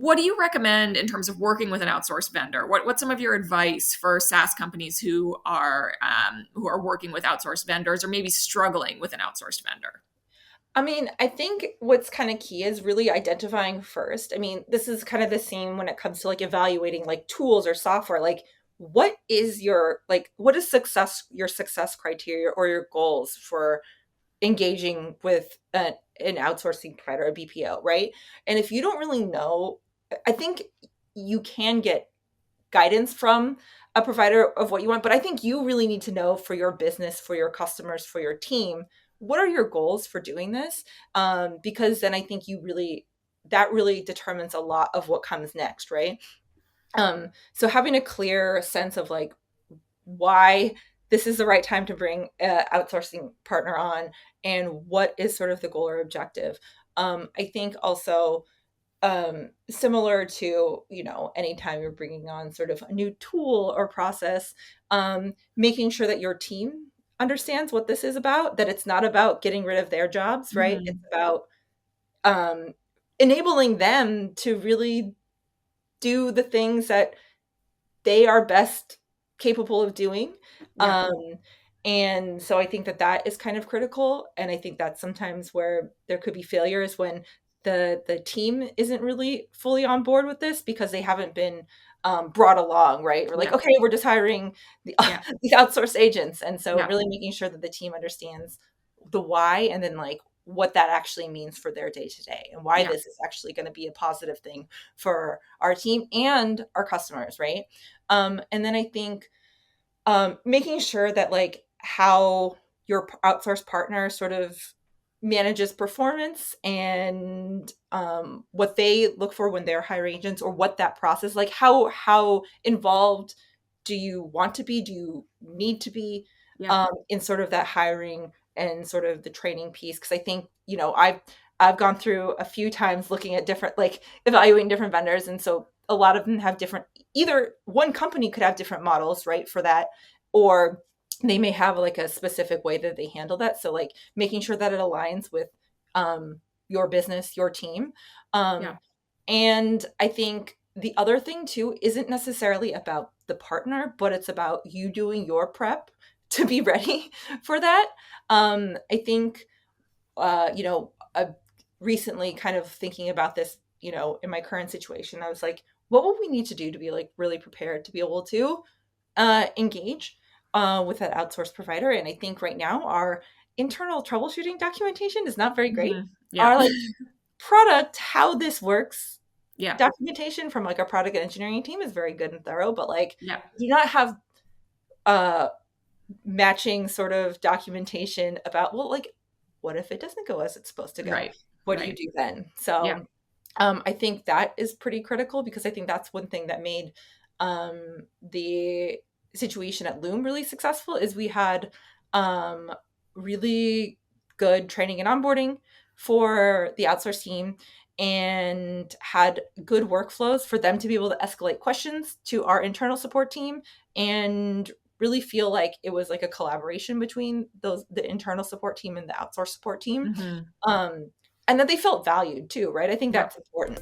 What do you recommend in terms of working with an outsourced vendor? What's some of your advice for SaaS companies who are working with outsourced vendors or maybe struggling with an outsourced vendor? I mean, I think what's kind of key is really identifying first. I mean, this is kind of the same when it comes to like evaluating like tools or software. Like, what is your success criteria or your goals for engaging with an outsourcing provider, a BPO, right? And if you don't really know, I think you can get guidance from a provider of what you want, but I think you really need to know for your business, for your customers, for your team, what are your goals for doing this? Because then I think that really determines a lot of what comes next, right? So having a clear sense of like why this is the right time to bring an outsourcing partner on and what is sort of the goal or objective. I think also similar to, anytime you're bringing on sort of a new tool or process, making sure that your team understands what this is about, that it's not about getting rid of their jobs, right? It's Mhm. about um, enabling them to really do the things that they are best capable of doing. Yeah. Um, and so I think that that is kind of critical. And I think that's sometimes where there could be failures when the team isn't really fully on board with this because they haven't been brought along, right? We're like, Yeah. okay, we're just hiring the, Yeah. these outsourced agents. And so Yeah. really making sure that the team understands the why and then like what that actually means for their day to day and why Yeah. this is actually going to be a positive thing for our team and our customers, right? And then I think making sure that like how your outsourced partner sort of manages performance and what they look for when they're hiring agents or what that process like how involved do you want to be, do you need to be Yeah. in sort of that hiring and sort of the training piece, because I think I've gone through a few times looking at different like evaluating different vendors, and so a lot of them have different, either one company could have different models, right, for that, or they may have like a specific way that they handle that. So like making sure that it aligns with your business, your team. Yeah. And I think the other thing too isn't necessarily about the partner, but it's about you doing your prep to be ready for that. I think, recently kind of thinking about this, in my current situation, I was like, what would we need to do to be like really prepared to be able to engage with that outsourced provider? And I think right now our internal troubleshooting documentation is not very great. Yeah. Our like product, how this works, Yeah. documentation from like our product and engineering team is very good and thorough, but like Yeah. do not have uh matching sort of documentation about, well, like, what if it doesn't go as it's supposed to go? Right. What do you Right. do then? Yeah. So I think that is pretty critical because I think that's one thing that made the situation at Loom really successful is we had um, really good training and onboarding for the outsource team and had good workflows for them to be able to escalate questions to our internal support team and really feel like it was like a collaboration between the internal support team and the outsource support team. Hmm. um, and that they felt valued too, right? I think Yeah. that's important.